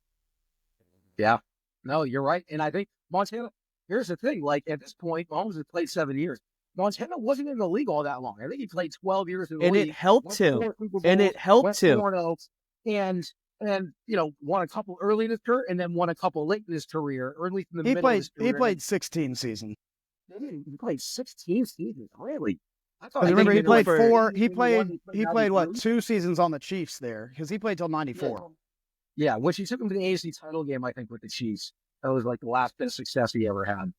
Yeah. No, you're right. And I think Montana, here's the thing, like at this point, Mahomes has played 7 years. Montana wasn't in the league all that long. I think he played 12 years in the league. And it helped him. And won a couple early in his career and then won a couple late in his career, or at least in the middle of his career. He played 16 seasons. He played 16 seasons, really? I thought. Remember, he played 4. He played what, 2 seasons on the Chiefs there, because he played till 94. Yeah, which he took him to the AFC title game, I think, with the Chiefs. That was like the last bit of success he ever had.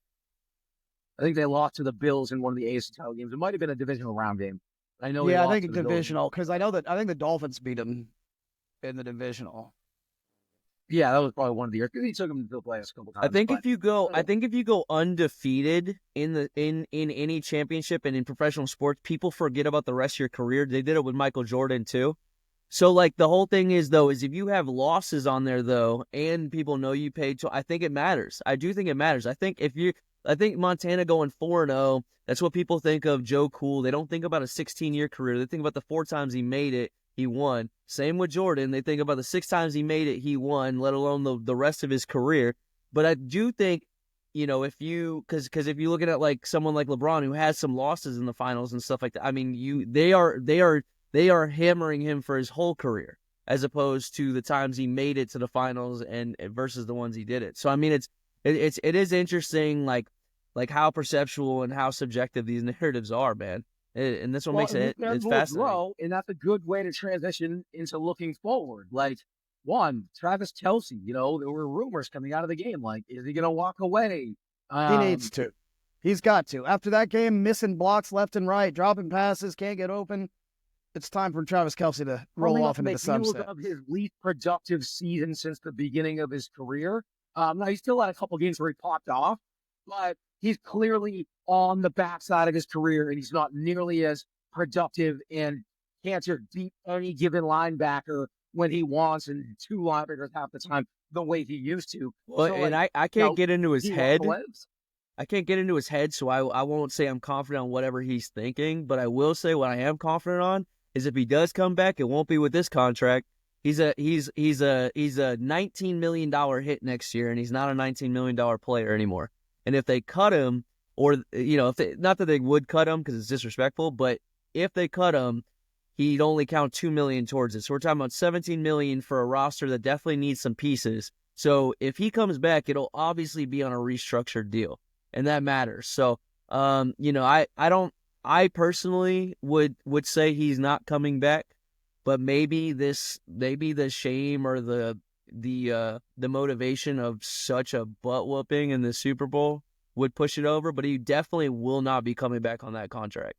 I think they lost to the Bills in one of the AFC title games. It might have been a divisional round game. I know. Yeah, I think divisional, because I think the Dolphins beat him in the divisional. Yeah, that was probably one of the years, because he took him to the playoffs a couple times. I think if you go undefeated in any championship and in professional sports, people forget about the rest of your career. They did it with Michael Jordan too. So like the whole thing is though, is if you have losses on there though, and people know you paid, I think it matters. I do think it matters. I think Montana going 4-0, that's what people think of Joe Cool. They don't think about a 16-year career. They think about the 4 times he made it, he won. Same with Jordan. They think about the 6 times he made it, he won, let alone the rest of his career. But I do think, because if you're looking at like someone like LeBron who has some losses in the finals and stuff like that, I mean, they are hammering him for his whole career, as opposed to the times he made it to the finals and versus the ones he did it. So I mean, it is interesting, like how perceptual and how subjective these narratives are, man. And that's what makes it's fascinating. And that's a good way to transition into looking forward. Like, one, Travis Kelce, there were rumors coming out of the game. Like, is he going to walk away? He needs to. He's got to. After that game, missing blocks left and right, dropping passes, can't get open. It's time for Travis Kelce to roll off into the sunset. Of his least productive season since the beginning of his career. Now, he still had a couple games where he popped off, but he's clearly on the backside of his career, and he's not nearly as productive and can't just beat any given linebacker when he wants, and 2 linebackers half the time the way he used to. Well, so, and I can't get into his head. I can't get into his head, so I won't say I'm confident on whatever he's thinking, but I will say what I am confident on is if he does come back, it won't be with this contract. He's a $19 million hit next year, and he's not a $19 million player anymore. And if they cut him, or not that they would cut him because it's disrespectful, but if they cut him, he'd only count $2 million towards it. So we're talking about $17 million for a roster that definitely needs some pieces. So if he comes back, it'll obviously be on a restructured deal, and that matters. So I personally would say he's not coming back, but maybe the shame or the motivation of such a butt whooping in the Super Bowl would push it over, but he definitely will not be coming back on that contract.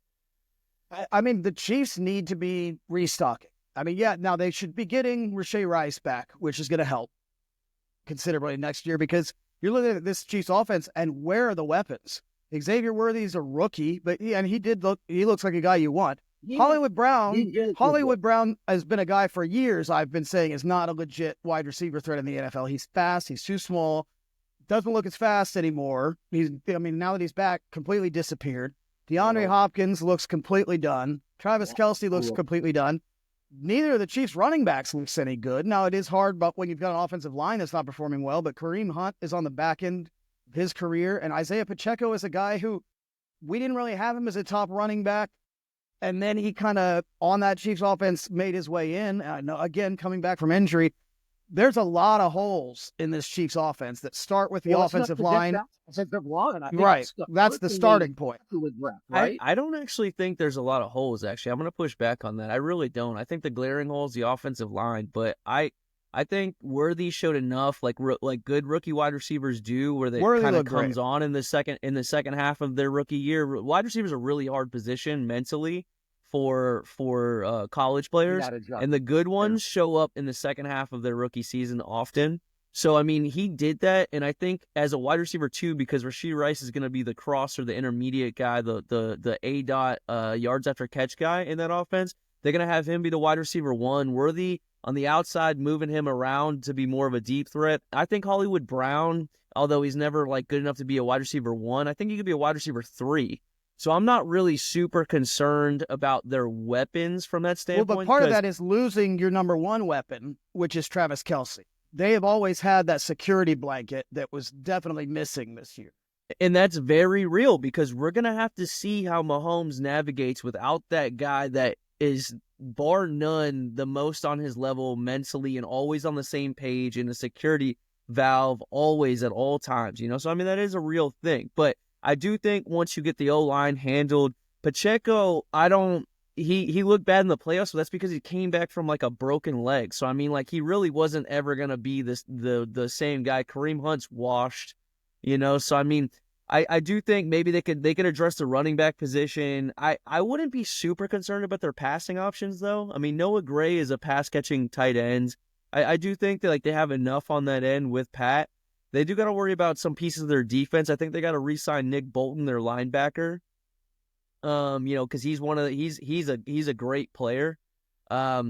I mean, the Chiefs need to be restocking. I mean, yeah, now they should be getting Rashee Rice back, which is going to help. considerably next year because you're looking at this Chiefs offense and where are the weapons? Xavier Worthy's a rookie, but he looks like a guy you want. Yeah. Hollywood Brown has been a guy for years I've been saying is not a legit wide receiver threat in the NFL. He's fast. He's too small. Doesn't look as fast anymore. Now that he's back, completely disappeared. DeAndre Hopkins looks completely done. Travis Kelce looks completely done. Neither of the Chiefs running backs looks any good. Now, it is hard, but when you've got an offensive line that's not performing well, but Kareem Hunt is on the back end of his career, and Isaiah Pacheco is a guy who we didn't really have him as a top running back. And then he kind of, on that Chiefs offense, made his way in. Again, coming back from injury, there's a lot of holes in this Chiefs offense that start with the offensive line. Right. That's the starting point. Right? I don't actually think there's a lot of holes, actually. I'm going to push back on that. I really don't. I think the glaring hole is the offensive line. But I think Worthy showed enough, like good rookie wide receivers do, where they kind of comes on in the second half of their rookie year. Wide receivers are a really hard position mentally for college players, and the good ones show up in the second half of their rookie season often. So, I mean, he did that, and I think as a wide receiver too, because Rashee Rice is going to be the crosser, the intermediate guy, the A-dot yards after catch guy in that offense. They're going to have him be the wide receiver one. Worthy on the outside, moving him around to be more of a deep threat. I think Hollywood Brown, although he's never good enough to be a wide receiver one, I think he could be a wide receiver 3. So I'm not really super concerned about their weapons from that standpoint. Well, but part of that is losing your number one weapon, which is Travis Kelce. They have always had that security blanket that was definitely missing this year. And that's very real because we're going to have to see how Mahomes navigates without that guy that is, bar none, the most on his level mentally and always on the same page in the security valve always at all times. So, I mean, that is a real thing. But I do think once you get the O-line handled, Pacheco, he looked bad in the playoffs, but that's because he came back from a broken leg. So, I mean, he really wasn't ever going to be the same guy. Kareem Hunt's washed, So, I mean, I do think maybe they could address the running back position. I wouldn't be super concerned about their passing options, though. I mean, Noah Gray is a pass-catching tight end. I do think that they have enough on that end with Pat. They do got to worry about some pieces of their defense. I think they got to re-sign Nick Bolton, their linebacker. Because he's a great player. I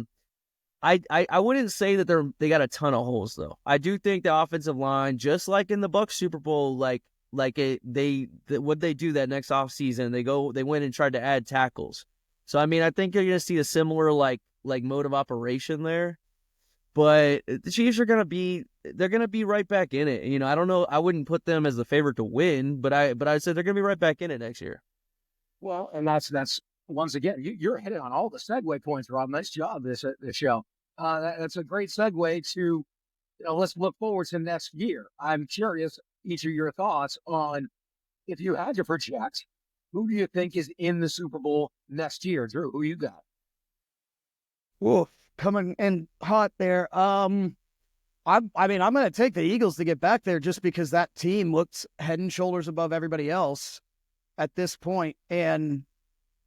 wouldn't say that they got a ton of holes though. I do think the offensive line, just like in the Bucs Super Bowl, what they do that next offseason, they went and tried to add tackles. So I mean, I think you're gonna see a similar mode of operation there. But the Chiefs are gonna be right back in it. I don't know. I wouldn't put them as the favorite to win, but I'd say they're gonna be right back in it next year. Well, and that's once again, you're hitting on all the segue points, Rob. Nice job this show. That's a great segue to, let's look forward to next year. I'm curious, each of your thoughts on if you had to project, who do you think is in the Super Bowl next year? Drew, who you got? Well, coming in hot there. I'm going to take the Eagles to get back there just because that team looks head and shoulders above everybody else at this point, and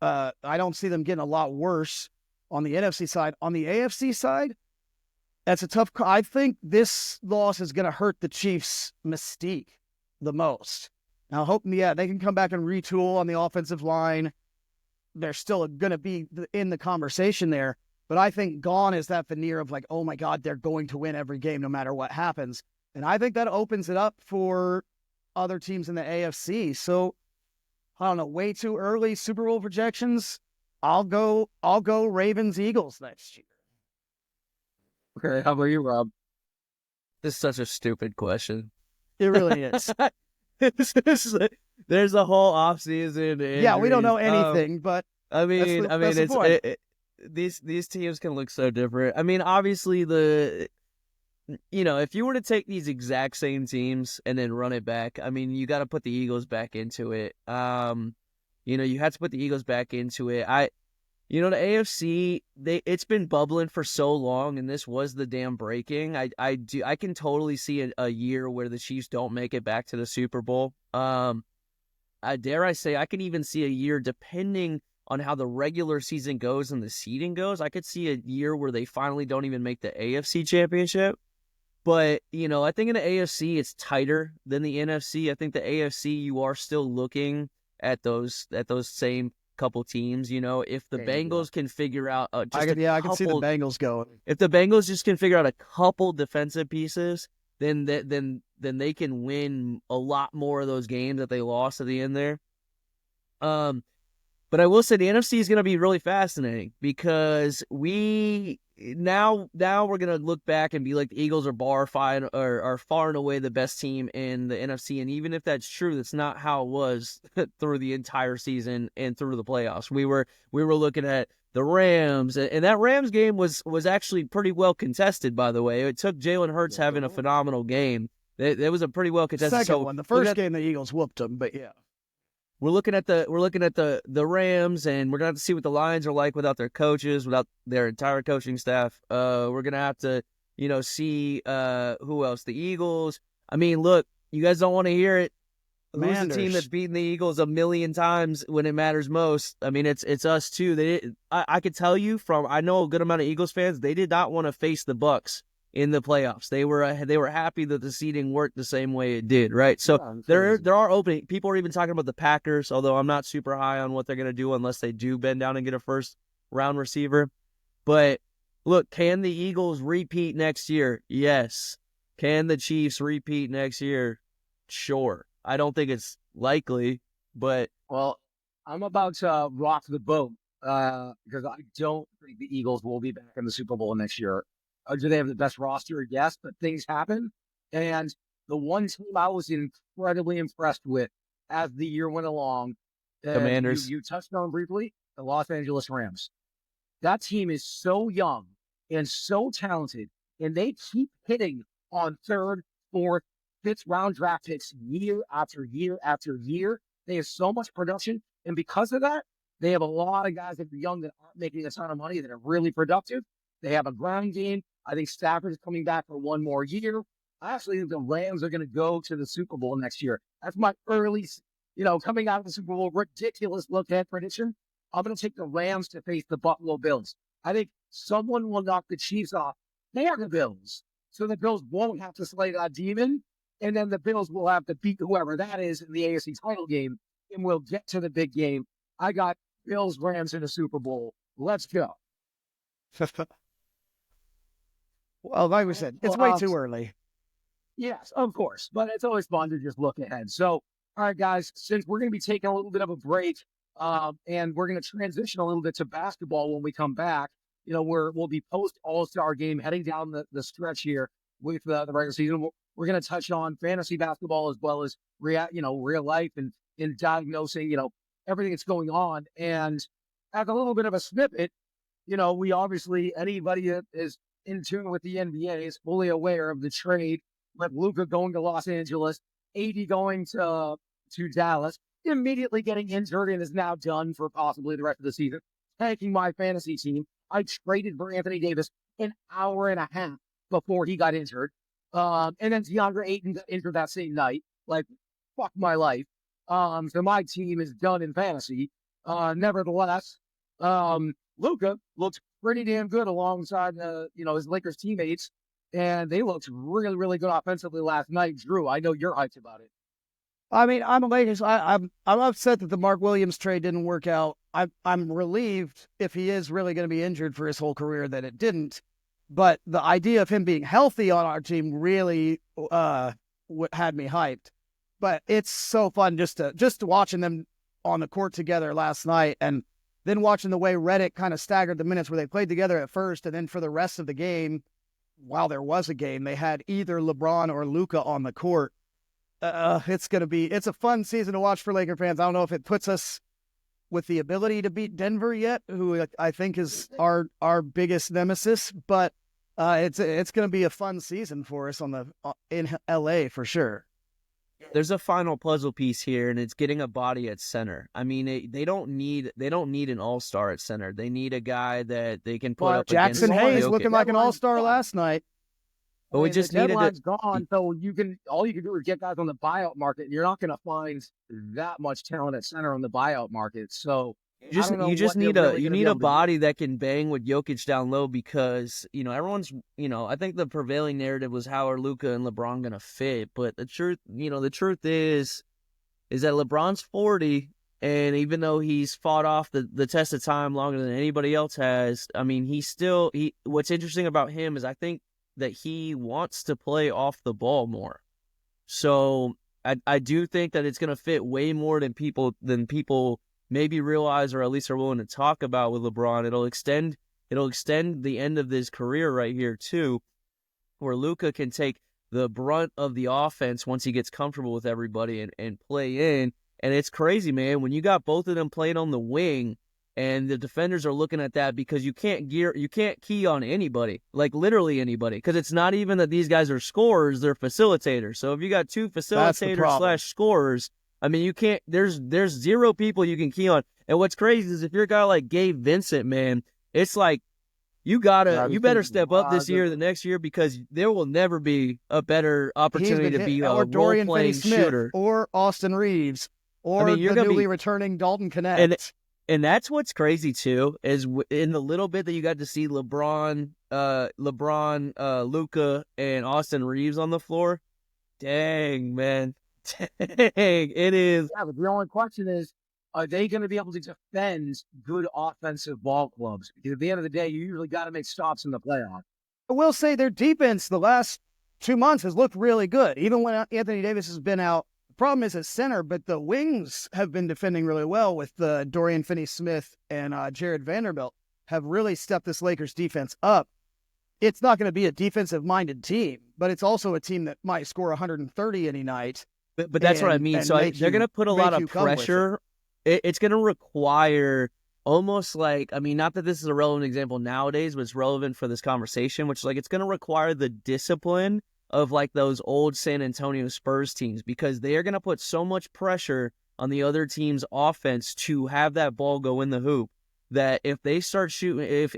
I don't see them getting a lot worse on the NFC side. On the AFC side, that's a tough. I think this loss is going to hurt the Chiefs' mystique the most. Now, they can come back and retool on the offensive line. They're still going to be in the conversation there. But I think gone is that veneer of oh my God, they're going to win every game no matter what happens. And I think that opens it up for other teams in the AFC. So, I don't know, way too early Super Bowl projections. I'll go Ravens Eagles next year. Okay, how about you, Rob? This is such a stupid question. It really is. There's a whole offseason. Yeah, we don't know anything, but these teams can look so different. I mean, obviously if you were to take these exact same teams and then run it back, I mean, you got to put the Eagles back into it. You have to put the Eagles back into it. The AFC, it's been bubbling for so long, and this was the damn breaking. I can totally see a year where the Chiefs don't make it back to the Super Bowl. Dare I say, I can even see a year, depending on how the regular season goes and the seeding goes, I could see a year where they finally don't even make the AFC Championship. But, I think in the AFC, it's tighter than the NFC. I think the AFC, you are still looking at those same couple teams. If the Bengals can figure out I can see the Bengals going. If the Bengals just can figure out a couple defensive pieces, then they can win a lot more of those games that they lost at the end there. But I will say the NFC is going to be really fascinating because now we're going to look back and be like the Eagles are far and away the best team in the NFC. And even if that's true, that's not how it was through the entire season and through the playoffs. We were looking at the Rams, and that Rams game was actually pretty well contested, by the way. It took Jalen Hurts having a phenomenal game. It was a pretty well contested. Second one. The first game the Eagles whooped them, but yeah. We're looking at the Rams, and we're gonna have to see what the Lions are like without their coaches, without their entire coaching staff. We're gonna have to, see who else. The Eagles. I mean, look, you guys don't want to hear it. Who's the team that's beaten the Eagles a million times when it matters most? I mean, it's us too. I could tell you I know a good amount of Eagles fans. They did not want to face the Bucs in the playoffs. They were happy that the seeding worked the same way it did, right? So there are opening. People are even talking about the Packers, although I'm not super high on what they're going to do unless they do bend down and get a first-round receiver. But, look, can the Eagles repeat next year? Yes. Can the Chiefs repeat next year? Sure. I don't think it's likely, but... Well, I'm about to rock the boat because I don't think the Eagles will be back in the Super Bowl next year. Do they have the best roster? Yes, but things happen. And the one team I was incredibly impressed with as the year went along, Commanders. You touched on briefly, the Los Angeles Rams. That team is so young and so talented, and they keep hitting on third, fourth, fifth round draft picks year after year after year. They have so much production, and because of that, they have a lot of guys that are young that aren't making a ton of money that are really productive. They have a ground game. I think Stafford is coming back for one more year. I actually think the Rams are going to go to the Super Bowl next year. That's my early, coming out of the Super Bowl, ridiculous look at prediction. I'm going to take the Rams to face the Buffalo Bills. I think someone will knock the Chiefs off. They are the Bills. So the Bills won't have to slay that demon. And then the Bills will have to beat whoever that is in the AFC title game. And we'll get to the big game. I got Bills, Rams in the Super Bowl. Let's go. Well, like we said, it's way too early. Yes, of course. But it's always fun to just look ahead. So, all right, guys, since we're going to be taking a little bit of a break and we're going to transition a little bit to basketball when we come back, we'll be post All-Star game heading down the stretch here with the regular season. We're going to touch on fantasy basketball as well as real life and in diagnosing, everything that's going on. And as a little bit of a snippet, we obviously, anybody that is in tune with the NBA is fully aware of the trade with Luka going to Los Angeles, AD going to Dallas, immediately getting injured and is now done for possibly the rest of the season. Tanking my fantasy team. I traded for Anthony Davis an hour and a half before he got injured. And then DeAndre Ayton got injured that same night. Like, fuck my life. So my team is done in fantasy. Nevertheless, Luka looks pretty damn good alongside, his Lakers teammates, and they looked really, really good offensively last night. Drew, I know you're hyped about it. I mean, I'm a Lakers. I'm upset that the Mark Williams trade didn't work out. I'm relieved if he is really going to be injured for his whole career that it didn't. But the idea of him being healthy on our team really had me hyped. But it's so fun just watching them on the court together last night, and then watching the way Redick kind of staggered the minutes where they played together at first, and then for the rest of the game, while there was a game, they had either LeBron or Luka on the court. It's a fun season to watch for Laker fans. I don't know if it puts us with the ability to beat Denver yet, who I think is our biggest nemesis, but it's going to be a fun season for us in LA for sure. There's a final puzzle piece here, and it's getting a body at center. I mean, they don't need an all-star at center. They need a guy that they can put up against Jackson Hayes looking like an all-star last night. But we just needed it. Gone, so all you can do is get guys on the buyout market, and you're not going to find that much talent at center on the buyout market. So You just need a body that can bang with Jokic down low, because everyone's I think the prevailing narrative was how are Luka and LeBron gonna fit, but the truth is that LeBron's 40, and even though he's fought off the test of time longer than anybody else has, I mean what's interesting about him is I think that he wants to play off the ball more. So I do think that it's gonna fit way more than people maybe realize, or at least are willing to talk about with LeBron. It'll extend the end of his career right here too, where Luka can take the brunt of the offense once he gets comfortable with everybody and play in. And it's crazy, man, when you got both of them playing on the wing and the defenders are looking at that, because you can't key on anybody, like literally anybody, because it's not even that these guys are scorers, they're facilitators. So if you got two facilitators / scorers, I mean, you can't. There's 0 people you can key on. And what's crazy is if you're a guy like Gabe Vincent, man, it's like you better step up this year, the next year, because there will never be a better opportunity to be a role-playing shooter, or Austin Reeves, or the newly returning Dalton Connect. And that's what's crazy too, is in the little bit that you got to see LeBron, Luka, and Austin Reeves on the floor. Dang, man. Dang, it is. Yeah, but the only question is, are they going to be able to defend good offensive ball clubs? Because at the end of the day, you usually got to make stops in the playoffs. I will say their defense the last 2 months has looked really good, even when Anthony Davis has been out. The problem is his center, but the wings have been defending really well with Dorian Finney-Smith and Jared Vanderbilt have really stepped this Lakers defense up. It's not going to be a defensive-minded team, but it's also a team that might score 130 any night. But that's what I mean. So they're going to put a lot of pressure. It's going to require almost like, I mean, not that this is a relevant example nowadays, but it's relevant for this conversation, which it's going to require the discipline of like those old San Antonio Spurs teams, because they are going to put so much pressure on the other team's offense to have that ball go in the hoop, that if they start shooting,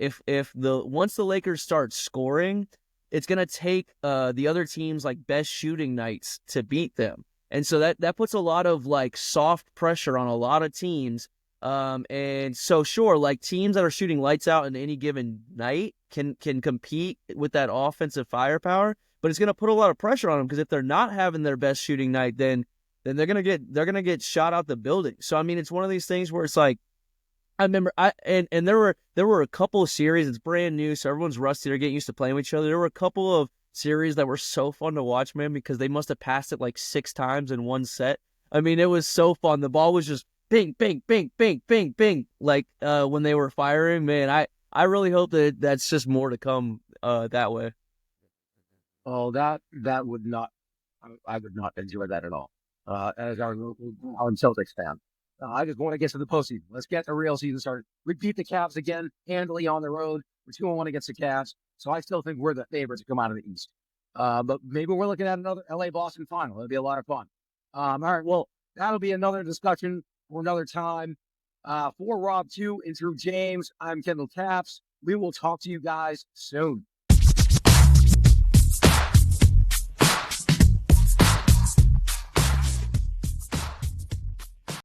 once the Lakers start scoring, it's going to take the other team's like best shooting nights to beat them. And so that puts a lot of like soft pressure on a lot of teams. And so sure, like teams that are shooting lights out in any given night can compete with that offensive firepower, but it's going to put a lot of pressure on them, because if they're not having their best shooting night, then they're going to get shot out the building. So I mean, it's one of these things where it's like, I remember there were a couple of series, it's brand new, so everyone's rusty, they're getting used to playing with each other. There were a couple of series that were so fun to watch, man, because they must have passed it like 6 times in one set. I mean, it was so fun. The ball was just bing, bing, bing, bing, bing, bing, like when they were firing, man. I really hope that that's just more to come that way. Oh, that would not, I would not enjoy that at all. As our Celtics fan, I just want to get to the postseason. Let's get the real season started. We beat the Cavs again, handily on the road. We're 2-1 against the Cavs. So I still think we're the favorites to come out of the East. But maybe we're looking at another LA-Boston final. It'll be a lot of fun. All right, well, that'll be another discussion for another time. For Robb Hue and through James, I'm Kendall Capps. We will talk to you guys soon.